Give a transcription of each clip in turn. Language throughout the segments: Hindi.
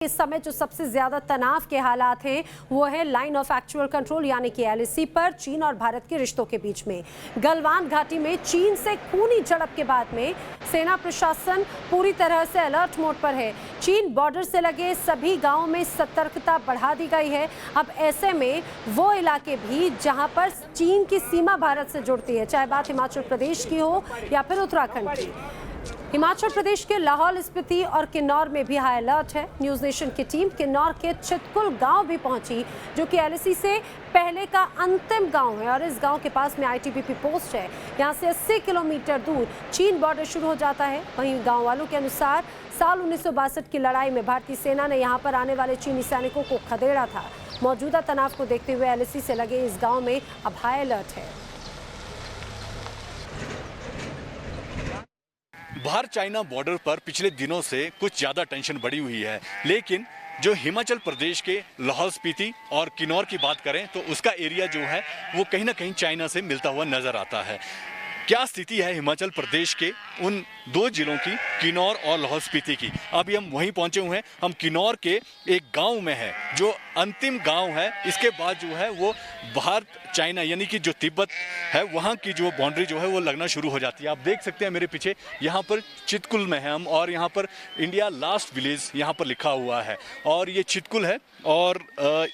इस समय जो सबसे ज्यादा तनाव के हालात हैं वो है लाइन ऑफ एक्चुअल कंट्रोल यानी कि एलएसी पर चीन और भारत के रिश्तों के बीच में। गलवान घाटी में चीन से खूनी झड़प के बाद में सेना प्रशासन पूरी तरह से अलर्ट मोड पर है। चीन बॉर्डर से लगे सभी गांवों में सतर्कता बढ़ा दी गई है। अब ऐसे में वो इलाके भी जहां पर चीन की सीमा भारत से जुड़ती है, चाहे बात हिमाचल प्रदेश की हो या फिर उत्तराखंड की। हिमाचल प्रदेश के लाहौल स्पीति और किन्नौर में भी हाई अलर्ट है। न्यूज नेशन की टीम किन्नौर के चितकुल गांव भी पहुंची, जो कि एलएसी से पहले का अंतिम गांव है और इस गांव के पास में आईटीबीपी पोस्ट है। यहां से 80 किलोमीटर दूर चीन बॉर्डर शुरू हो जाता है। वहीं गांव वालों के अनुसार साल 1962 की लड़ाई में भारतीय सेना ने यहां पर आने वाले चीनी सैनिकों को खदेड़ा था। मौजूदा तनाव को देखते हुए एलएसी से लगे इस गाँव में अब हाई अलर्ट है। भारत चाइना बॉर्डर पर पिछले दिनों से कुछ ज़्यादा टेंशन बढ़ी हुई है, लेकिन जो हिमाचल प्रदेश के लाहौल स्पीति और किन्नौर की बात करें तो उसका एरिया जो है वो कहीं ना कहीं चाइना से मिलता हुआ नजर आता है। क्या स्थिति है हिमाचल प्रदेश के उन दो जिलों की, किन्नौर और लाहौल स्पीति की? अभी हम वहीं पहुंचे हुए हैं। हम किन्नौर के एक गांव में हैं जो अंतिम गांव है। इसके बाद जो है वो भारत चाइना यानी कि जो तिब्बत है वहाँ की जो बाउंड्री जो है वो लगना शुरू हो जाती है। आप देख सकते हैं मेरे पीछे, यहाँ पर चितकुल में है हम और यहाँ पर इंडिया लास्ट विलेज यहाँ पर लिखा हुआ है और ये चितकुल है। और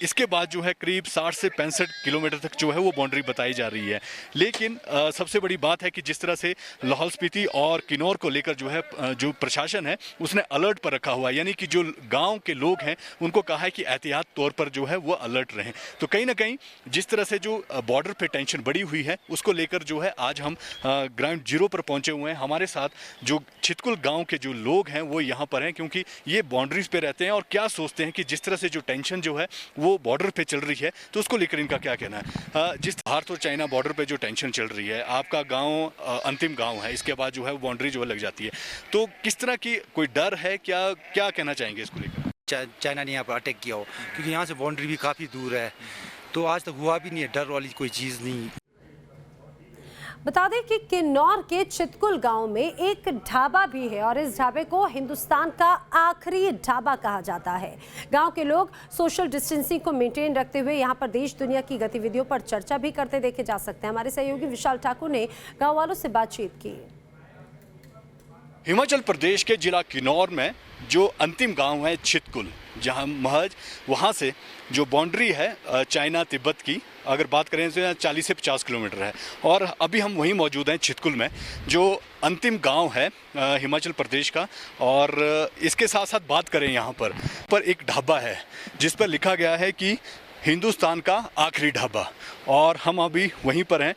इसके बाद जो है करीब 60 से 65 किलोमीटर तक जो है वो बाउंड्री बताई जा रही है। लेकिन सबसे बड़ी बात है कि जिस तरह से लाहौल स्पीति और किन्नौर को लेकर जो है जो प्रशासन है उसने अलर्ट पर रखा हुआ है, यानी कि जो गांव के लोग हैं उनको कहा है कि एहतियात तौर पर जो है वो अलर्ट रहें। तो कहीं ना कहीं जिस तरह से जो बॉर्डर पे टेंशन बढ़ी हुई है उसको लेकर जो है आज हम ग्राउंड जीरो पर पहुंचे हुए हैं। हमारे साथ जो चितकुल गाँव के जो लोग हैं वो यहाँ पर हैं, क्योंकि ये बाउंड्रीज पे रहते हैं और क्या सोचते हैं कि जिस तरह से जो टेंशन जो है वो बॉर्डर पे चल रही है तो उसको लेकर इनका क्या कहना है। जिस भारत और चाइना बॉर्डर पे जो टेंशन चल रही है, आपका गांव अंतिम गांव है, इसके बाद जो है वो बाउंड्री जो है लग जाती है, तो किस तरह की कोई डर है क्या, क्या कहना चाहेंगे इसको लेकर? चाइना ने यहाँ पर अटैक किया हो, क्योंकि यहाँ से बाउंड्री भी काफ़ी दूर है, तो आज तक हुआ भी नहीं है, डर वाली कोई चीज़ नहीं। बता दें कि किन्नौर के चितकुल गांव में एक ढाबा भी है और इस ढाबे को हिंदुस्तान का आखिरी ढाबा कहा जाता है। गांव के लोग सोशल डिस्टेंसिंग को मेंटेन रखते हुए यहां पर देश दुनिया की गतिविधियों पर चर्चा भी करते देखे जा सकते हैं। हमारे सहयोगी विशाल ठाकुर ने गांव वालों से बातचीत की। हिमाचल प्रदेश के जिला किन्नौर में जो अंतिम गांव है चितकुल, जहां महज वहां से जो बाउंड्री है चाइना तिब्बत की, अगर बात करें तो 40 से 50 किलोमीटर है और अभी हम वहीं मौजूद हैं चितकुल में, जो अंतिम गांव है हिमाचल प्रदेश का। और इसके साथ साथ बात करें यहाँ पर एक ढाबा है जिस पर लिखा गया है कि हिंदुस्तान का आखिरी ढाबा, और हम अभी वहीं पर हैं।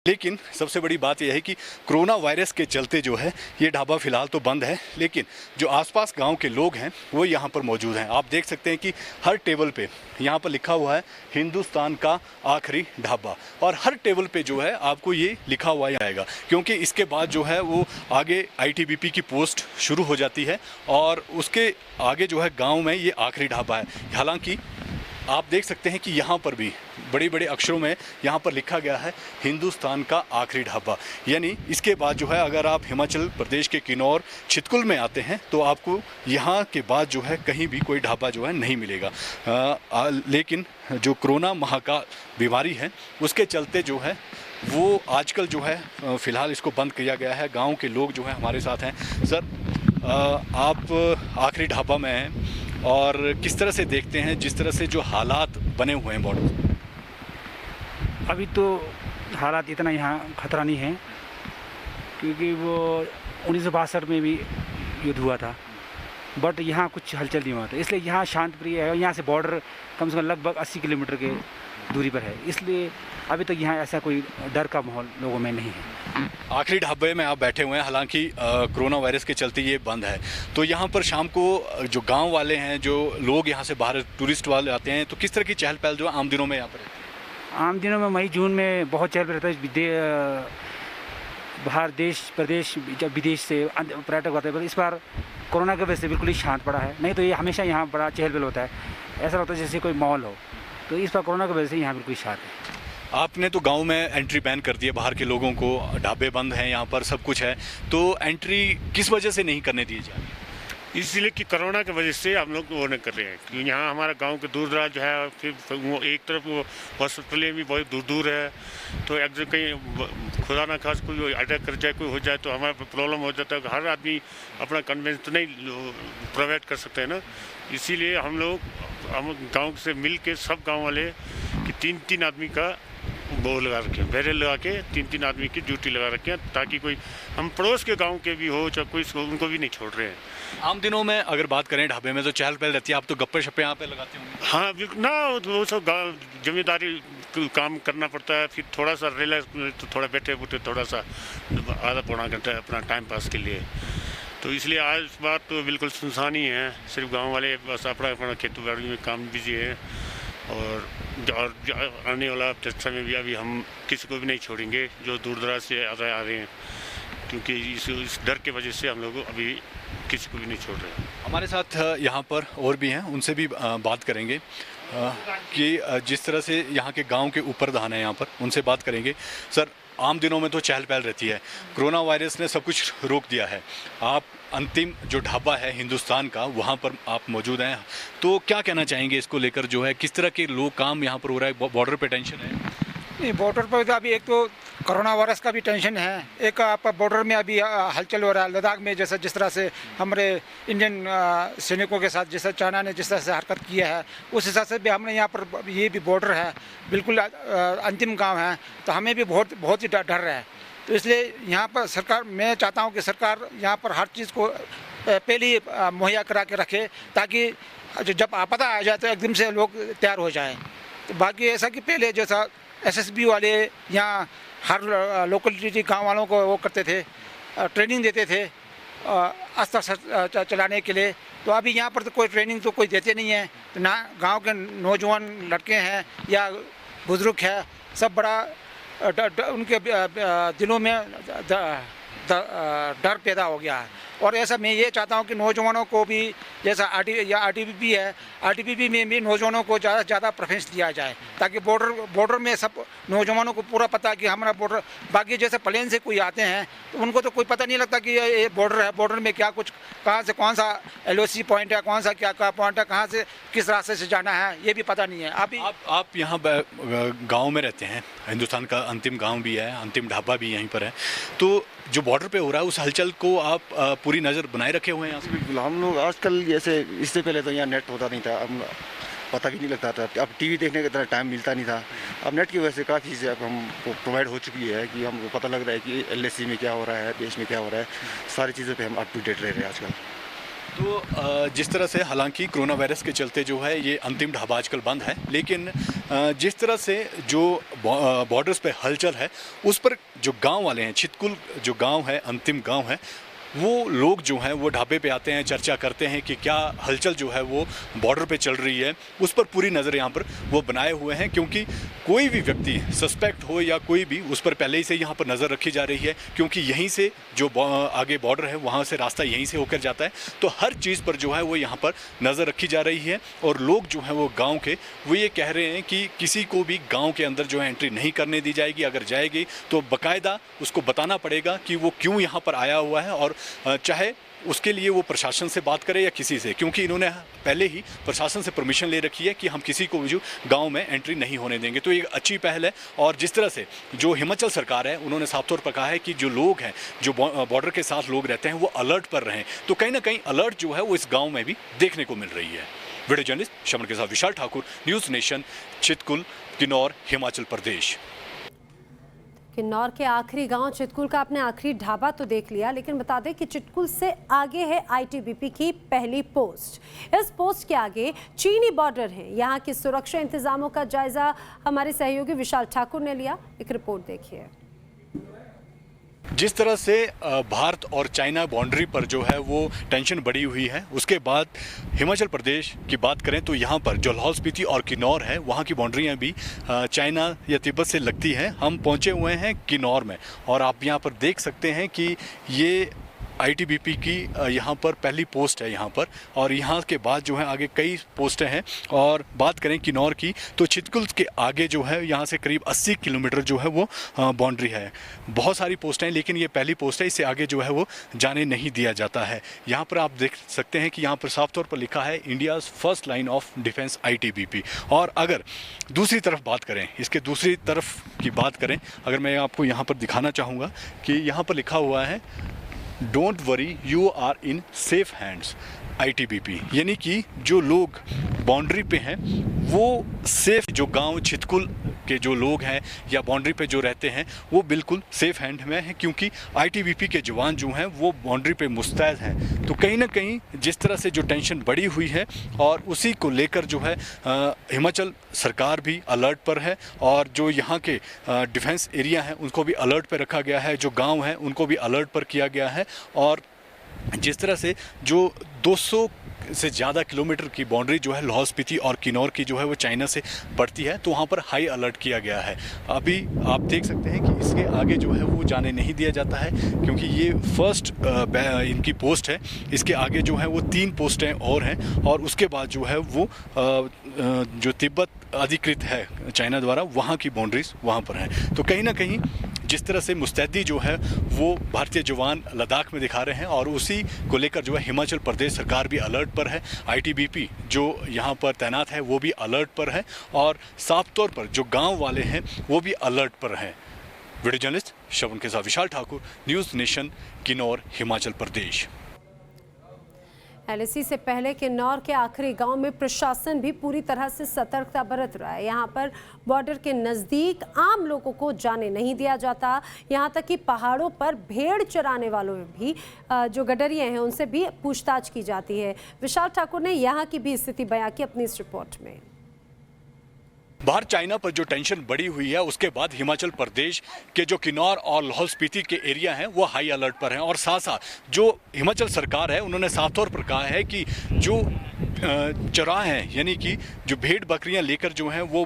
लेकिन सबसे बड़ी बात यह है कि कोरोना वायरस के चलते जो है ये ढाबा फिलहाल तो बंद है, लेकिन जो आसपास गांव के लोग हैं वो यहाँ पर मौजूद हैं। आप देख सकते हैं कि हर टेबल पे यहाँ पर लिखा हुआ है हिंदुस्तान का आखिरी ढाबा, और हर टेबल पे जो है आपको ये लिखा हुआ आएगा, क्योंकि इसके बाद जो है वो आगे आईटीबीपी की पोस्ट शुरू हो जाती है और उसके आगे जो है गाँव में ये आखिरी ढाबा है। हालाँकि आप देख सकते हैं कि यहाँ पर भी बड़े बड़े अक्षरों में यहाँ पर लिखा गया है हिंदुस्तान का आखिरी ढाबा, यानी इसके बाद जो है अगर आप हिमाचल प्रदेश के किन्नौर चितकुल में आते हैं तो आपको यहाँ के बाद जो है कहीं भी कोई ढाबा जो है नहीं मिलेगा। लेकिन जो कोरोना महाकाल बीमारी है उसके चलते जो है वो आजकल जो है फ़िलहाल इसको बंद किया गया है। गाँव के लोग जो है हमारे साथ हैं। सर, आप आखिरी ढाबा में हैं और किस तरह से देखते हैं जिस तरह से जो हालात बने हुए हैं बॉर्डर? अभी तो हालात इतना यहाँ खतरा नहीं है, क्योंकि वो 1962 में भी युद्ध हुआ था, बट यहाँ कुछ हलचल नहीं हुआ था, इसलिए यहाँ शांत प्रिय है। यहाँ से बॉर्डर कम से कम लगभग 80 किलोमीटर के दूरी पर है, इसलिए अभी तक यहाँ ऐसा कोई डर का माहौल लोगों में नहीं है। आखिरी ढाबे में आप बैठे हुए हैं, हालांकि कोरोना वायरस के चलते ये बंद है, तो यहाँ पर शाम को जो गांव वाले हैं, जो लोग यहाँ से बाहर टूरिस्ट वाले आते हैं, तो किस तरह की चहल पहल जो आम दिनों में यहाँ पर? आम दिनों में मई जून में बहुत चहल रहता है, बाहर देश प्रदेश जब विदेश से पर्यटक आते हैं। इस बार कोरोना की वजह से बिल्कुल ही शांत पड़ा है, नहीं तो ये हमेशा यहाँ बड़ा चहल पहल होता है, ऐसा लगता है जैसे कोई माहौल हो, तो इस बार कोरोना की वजह से यहाँ बिल्कुल शांत है। आपने तो गांव में एंट्री बैन कर दी है बाहर के लोगों को, ढाबे बंद हैं, यहाँ पर सब कुछ है, तो एंट्री किस वजह से नहीं करने दी जा रही? इसलिए कि कोरोना की वजह से हम लोग वो नहीं कर रहे हैं, क्योंकि यहाँ हमारा गांव के दूर दराज जो है, फिर वो एक तरफ वो हॉस्पिटलें भी बहुत दूर दूर है, तो एक जगह कहीं खुदा ना खास कोई अटैक कर जाए, कोई हो जाए तो हमारा प्रॉब्लम हो जाता है। हर आदमी अपना कन्वेंस तो नहीं प्रोवाइड कर सकते हैं ना, इसीलिए हम गाँव से मिल के सब गाँव वाले कि 3-3 आदमी का वो लगा रखे हैं, बैरियर लगा के 3-3 आदमी की ड्यूटी लगा रखे हैं, ताकि कोई हम पड़ोस के गांव के भी हो चाहे कोई, उनको भी नहीं छोड़ रहे हैं। आम दिनों में अगर बात करें ढाबे में तो चहल पहल रहती है, आप तो गप्पे शप्पे यहाँ पे लगाते होंगे। हाँ बिल्कुल ना, वो सब जिम्मेदारी काम करना पड़ता है, फिर थोड़ा सा रिलैक्स, तो थोड़ा बैठे बूठे थोड़ा सा आधा पौना घंटा अपना टाइम पास के लिए, तो इसलिए आज बात तो बिल्कुल सुनसान ही है। सिर्फ गाँव वाले बस अपना खेती बाड़ी में काम बिजी है, और आने वाला समय में भी अभी हम किसी को भी नहीं छोड़ेंगे जो दूर दराज से आ रहे हैं, क्योंकि इस डर के वजह से हम लोग अभी किसी को भी नहीं छोड़ रहे हैं। हमारे साथ यहाँ पर और भी हैं, उनसे भी बात करेंगे कि जिस तरह से यहाँ के गांव के ऊपर धान है यहाँ पर, उनसे बात करेंगे। सर, आम दिनों में तो चहल पहल रहती है, कोरोना वायरस ने सब कुछ रोक दिया है, आप अंतिम जो ढाबा है हिंदुस्तान का वहाँ पर आप मौजूद हैं, तो क्या कहना चाहेंगे इसको लेकर, जो है किस तरह के लोग काम यहाँ पर हो रहा है, बॉर्डर पे टेंशन है? नहीं, बॉर्डर पर तो अभी एक तो कोरोना वायरस का भी टेंशन है, एक आपका बॉर्डर में अभी हलचल हो रहा है लद्दाख में, जैसा जिस तरह से हमारे इंडियन सैनिकों के साथ जैसा चाइना ने जिस तरह से हरकत किया है, उस हिसाब से भी हमने यहाँ पर ये भी बॉर्डर है बिल्कुल अंतिम गांव है, तो हमें भी बहुत ही डर है। तो इसलिए यहाँ पर सरकार, मैं चाहता हूँ कि सरकार यहाँ पर हर चीज़ को पहले ही मुहैया करा के रखे, ताकि जब आपदा आ जाए तो एकदम से लोग तैयार हो जाएं। तो बाकी ऐसा कि पहले जैसा SSB वाले यहाँ हर लोकलिटी गांव वालों को वो करते थे, ट्रेनिंग देते थे अस्त्र चलाने के लिए, तो अभी यहाँ पर तो कोई ट्रेनिंग तो कोई देते नहीं है। तो ना गांव के नौजवान लड़के हैं या बुजुर्ग है, सब बड़ा उनके दिलों में डर पैदा हो गया है। और ऐसा मैं ये चाहता हूँ कि नौजवानों को भी, जैसा RTBP है, RTBP में भी नौजवानों को ज़्यादा से ज़्यादा प्रेफरेंस दिया जाए, ताकि बॉर्डर में सब नौजवानों को पूरा पता है कि हमारा बॉर्डर। बाकी जैसे प्लेन से कोई आते हैं तो उनको तो कोई पता नहीं लगता कि ये बॉर्डर है, बॉर्डर में क्या कुछ, कहाँ से कौन सा LOC पॉइंट है, कौन सा क्या पॉइंट है, कहाँ से किस रास्ते से जाना है, ये भी पता नहीं है। आप यहाँ गाँव में रहते हैं, हिंदुस्तान का अंतिम गाँव भी है, अंतिम ढाबा भी यहीं पर है, तो जो बॉर्डर पे हो रहा है उस हलचल को आप पूरी नज़र बनाए रखे हुए हैं? बिल्कुल, हम लोग आजकल जैसे इससे पहले तो यहाँ नेट होता नहीं था, अब पता भी नहीं लगता था, अब टीवी देखने की तरह टाइम मिलता नहीं था। अब नेट की वजह से काफ़ी चीज़ें अब हमको प्रोवाइड हो चुकी है कि हमको पता लग रहा है कि LAC में क्या हो रहा है, देश में क्या हो रहा है, सारी चीज़ों पे हम अप टू डेट रह रहे हैं आजकल। तो जिस तरह से, हालांकि कोरोना वायरस के चलते जो है ये अंतिम ढाबा आजकल बंद है, लेकिन जिस तरह से जो बॉर्डर्स पे हलचल है, उस पर जो गांव वाले हैं, छितकुल जो गांव है, अंतिम गांव है, वो लोग जो हैं वो ढाबे पे आते हैं, चर्चा करते हैं कि क्या हलचल जो है वो बॉर्डर पे चल रही है, उस पर पूरी नज़र यहाँ पर वो बनाए हुए हैं, क्योंकि कोई भी व्यक्ति सस्पेक्ट हो या कोई भी, उस पर पहले ही से यहाँ पर नज़र रखी जा रही है, क्योंकि यहीं से जो आगे बॉर्डर है वहाँ से रास्ता यहीं से होकर जाता है, तो हर चीज़ पर जो है वो यहाँ पर नज़र रखी जा रही है। और लोग जो हैं वो गाँव के, वो ये कह रहे हैं कि किसी को भी गाँव के अंदर जो है एंट्री नहीं करने दी जाएगी, अगर जाएगी तो बाकायदा उसको बताना पड़ेगा कि वो क्यों यहाँ पर आया हुआ है, और चाहे उसके लिए वो प्रशासन से बात करे या किसी से, क्योंकि इन्होंने पहले ही प्रशासन से परमिशन ले रखी है कि हम किसी को भी गांव में एंट्री नहीं होने देंगे। तो ये अच्छी पहल है। और जिस तरह से जो हिमाचल सरकार है, उन्होंने साफ तौर पर कहा है कि जो लोग हैं, जो बॉर्डर के साथ लोग रहते हैं, वो अलर्ट पर रहें, तो कहीं ना कहीं अलर्ट जो है वो इस गाँव में भी देखने को मिल रही है। वीडियो जर्नलिस्ट शमन के साथ विशाल ठाकुर, न्यूज़ नेशन, छितकुल, किन्नौर, हिमाचल प्रदेश। किन्नौर के आखिरी गांव चितकुल का आपने आखिरी ढाबा तो देख लिया, लेकिन बता दें कि चितकुल से आगे है ITBP की पहली पोस्ट। इस पोस्ट के आगे चीनी बॉर्डर है। यहां की सुरक्षा इंतजामों का जायजा हमारे सहयोगी विशाल ठाकुर ने लिया। एक रिपोर्ट देखिए। जिस तरह से भारत और चाइना बाउंड्री पर जो है वो टेंशन बढ़ी हुई है, उसके बाद हिमाचल प्रदेश की बात करें तो यहाँ पर जो लाहौल स्पीति और किन्नौर है, वहाँ की बाउंड्रियाँ भी चाइना या तिब्बत से लगती हैं। हम पहुँचे हुए हैं किन्नौर में, और आप यहाँ पर देख सकते हैं कि ये आईटीबीपी की यहाँ पर पहली पोस्ट है यहाँ पर, और यहाँ के बाद जो है आगे कई पोस्टें हैं। और बात करें किन्नौर की तो छितकुल के आगे जो है यहाँ से करीब 80 किलोमीटर जो है वो बाउंड्री है। बहुत सारी पोस्टें हैं लेकिन ये पहली पोस्ट है, इससे आगे जो है वो जाने नहीं दिया जाता है। यहाँ पर आप देख सकते हैं कि यहाँ पर साफ तौर पर लिखा है India's first line of defence ITBP. और अगर दूसरी तरफ बात करें, इसके दूसरी तरफ की बात करें, अगर मैं आपको यहाँ पर दिखाना चाहूँगा कि यहाँ पर लिखा हुआ है don't worry you are in safe hands ITBP, यानी कि जो लोग बाउंड्री पे हैं वो सेफ, जो गांव छितकुल के जो लोग हैं या बाउंड्री पे जो रहते हैं वो बिल्कुल सेफ हैंड में हैं, क्योंकि आईटीबीपी के जवान जो हैं वो बाउंड्री पे मुस्तैद हैं। तो कहीं ना कहीं जिस तरह से जो टेंशन बढ़ी हुई है और उसी को लेकर जो है हिमाचल सरकार भी अलर्ट पर है, और जो यहाँ के डिफेंस एरिया हैं उनको भी अलर्ट पर रखा गया है, जो गाँव हैं उनको भी अलर्ट पर किया गया है। और जिस तरह से जो 200 से ज़्यादा किलोमीटर की बाउंड्री जो है लाहौल स्पीति और किन्नौर की जो है वो चाइना से पड़ती है, तो वहाँ पर हाई अलर्ट किया गया है। अभी आप देख सकते हैं कि इसके आगे जो है वो जाने नहीं दिया जाता है, क्योंकि ये फर्स्ट इनकी पोस्ट है। इसके आगे जो है वो 3 पोस्टें और हैं, और उसके बाद जो है वो जो तिब्बत अधिकृत है चाइना द्वारा, वहाँ की बाउंड्रीज वहाँ पर हैं। तो कहीं ना कहीं जिस तरह से मुस्तैदी जो है वो भारतीय जवान लद्दाख में दिखा रहे हैं, और उसी को लेकर जो है हिमाचल प्रदेश सरकार भी अलर्ट पर है। आईटीबीपी जो यहाँ पर तैनात है वो भी अलर्ट पर है, और साफ तौर पर जो गांव वाले हैं वो भी अलर्ट पर हैं। वीडियो जर्नलिस्ट श्रवण के साथ विशाल Thakur, news nation, Kinnaur, Himachal Pradesh. LAC से पहले किन्नौर के आखिरी गांव में प्रशासन भी पूरी तरह से सतर्कता बरत रहा है। यहां पर बॉर्डर के नज़दीक आम लोगों को जाने नहीं दिया जाता। यहां तक कि पहाड़ों पर भेड़ चराने वालों में भी जो गडरिए हैं उनसे भी पूछताछ की जाती है। विशाल ठाकुर ने यहां की भी स्थिति बयां की अपनी इस रिपोर्ट में। बाहर चाइना पर जो टेंशन बढ़ी हुई है उसके बाद हिमाचल प्रदेश के जो किन्नौर और लाहौल स्पीति के एरिया हैं वो हाई अलर्ट पर हैं, और साथ साथ जो हिमाचल सरकार है उन्होंने साफ तौर पर कहा है कि जो चौराहे हैं, यानी कि जो भेड़ बकरियां लेकर जो हैं वो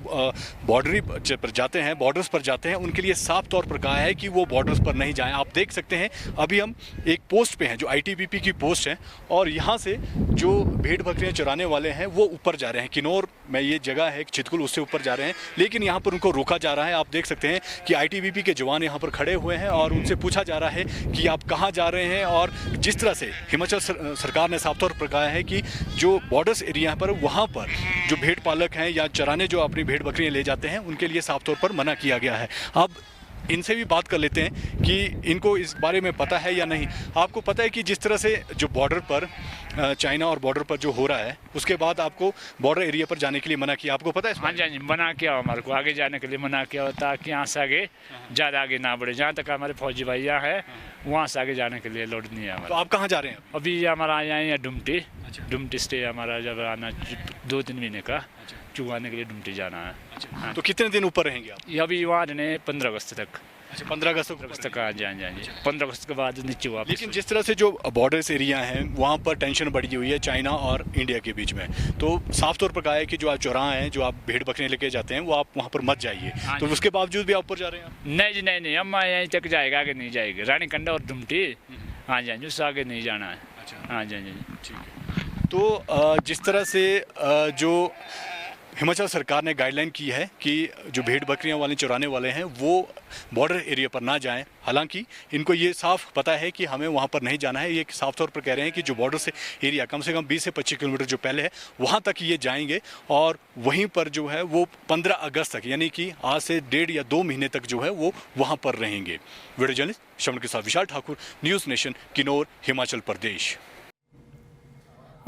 बॉर्डरी पर जाते हैं, बॉर्डर्स पर जाते हैं, उनके लिए साफ तौर पर कहा है कि वो बॉर्डर्स पर नहीं जाएं। आप देख सकते हैं अभी हम एक पोस्ट पे हैं जो आईटीबीपी की पोस्ट है, और यहाँ से जो भेड़ बकरियां चराने वाले हैं वो ऊपर जा रहे हैं। किन्नौर में ये जगह है छितकुल, उससे ऊपर जा रहे हैं, लेकिन यहाँ पर उनको रोका जा रहा है। आप देख सकते हैं कि आईटीबीपी के जवान यहाँ पर खड़े हुए हैं और उनसे पूछा जा रहा है कि आप कहाँ जा रहे हैं। और जिस तरह से हिमाचल सरकार ने साफ तौर पर कहा है कि जो बॉर्डर्स एरिया पर वहाँ पर जो भेड़ पालक हैं या चराने जो अपनी भेड़ बकरियाँ ले जाते हैं उनके लिए साफ तौर पर मना किया गया है। अब इनसे भी बात कर लेते हैं कि इनको इस बारे में पता है या नहीं। आपको पता है कि जिस तरह से जो बॉर्डर पर चाइना और बॉर्डर पर जो हो रहा है उसके बाद आपको बॉर्डर एरिया पर जाने के लिए मना किया, आपको पता है? हाँ जी, मना किया हमारे को, आगे जाने के लिए मना किया होता कि यहाँ से आगे ज़्यादा आगे ना बढ़े। जहाँ तक हमारे फौजी भाई यहाँ है वहाँ से आगे जाने के लिए लोड नहीं है हमारा। तो आप कहाँ जा रहे हैं अभी? हमारा यहाँ है डुमटी। डुमटी स्टे हमारा जब आना 2-3 महीने का चुगाने के लिए डुमटी जाना है। हाँ। तो कितने दिन ऊपर रहेंगे आप? अभी वहाँ रहने 15 अगस्त तक। अच्छा, 15 अगस्त तक आ जाए। 15 अगस्त के बाद नीचे वापस। लेकिन जिस तरह से जो बॉर्डर्स एरिया हैं वहाँ पर टेंशन बढ़ी हुई है चाइना और इंडिया के बीच में, तो साफ तौर पर कहा है कि जो आप चौराहे हैं, जो आप भेड़ बकरियाँ लेके जाते हैं, वो आप वहाँ पर मत जाइए। तो उसके बावजूद भी आप ऊपर जा रहे हैं? नहीं जी, नहीं, हम यहीं तक जाएगा, आगे नहीं जाएगी। रानी कंडा और डुमटी, हाँ जी, उससे आगे नहीं जाना है। अच्छा, हाँ जी, ठीक है। तो जिस तरह से जो हिमाचल सरकार ने गाइडलाइन की है कि जो भेड़ बकरियां वाले चुराने वाले हैं वो बॉर्डर एरिया पर ना जाएं। हालांकि इनको ये साफ पता है कि हमें वहां पर नहीं जाना है। ये साफ तौर पर कह रहे हैं कि जो बॉर्डर से एरिया कम से कम 20 से 25 किलोमीटर जो पहले है वहां तक ये जाएंगे, और वहीं पर जो है वो 15 अगस्त तक, यानी कि आज से 1.5 या 2 महीने तक जो है वो वहाँ पर रहेंगे। वीडियो जर्नलिस्ट श्रवण के साथ विशाल ठाकुर, न्यूज़ नेशन, किन्नौर, हिमाचल प्रदेश।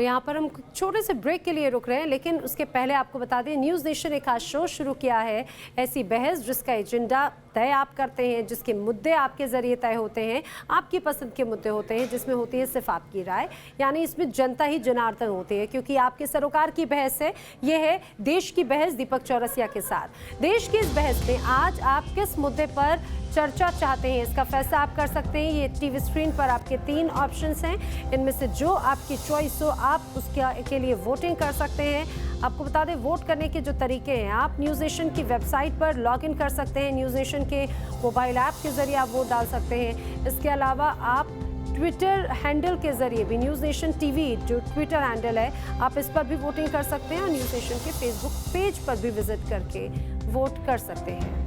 यहाँ पर हम छोटे से ब्रेक के लिए रुक रहे हैं, लेकिन उसके पहले आपको बता दें न्यूज़ नेशन एक खास शो शुरू किया है, ऐसी बहस जिसका एजेंडा तय आप करते हैं, जिसके मुद्दे आपके ज़रिए तय होते हैं, आपकी पसंद के मुद्दे होते हैं, जिसमें होती है सिर्फ आपकी राय, यानी इसमें जनता ही जनार्दन होती है, क्योंकि आपके सरोकार की बहस है। ये है देश की बहस दीपक चौरसिया के साथ। देश की इस बहस में आज आप किस मुद्दे पर चर्चा चाहते हैं, इसका फैसला आप कर सकते हैं। ये टीवी स्क्रीन पर आपके 3 ऑप्शंस हैं, इनमें से जो आपकी चॉइस हो आप उसके लिए वोटिंग कर सकते हैं। आपको बता दें वोट करने के जो तरीके हैं, आप न्यूज़ नेशन की वेबसाइट पर लॉग इन कर सकते हैं, न्यूज़ नेशन के मोबाइल ऐप के ज़रिए आप वोट डाल सकते हैं। इसके अलावा आप ट्विटर हैंडल के जरिए भी न्यूज़ नेशन टीवी जो ट्विटर हैंडल है, आप इस पर भी वोटिंग कर सकते हैं और न्यूज़ नेशन के फेसबुक पेज पर भी विजिट करके वोट कर सकते हैं।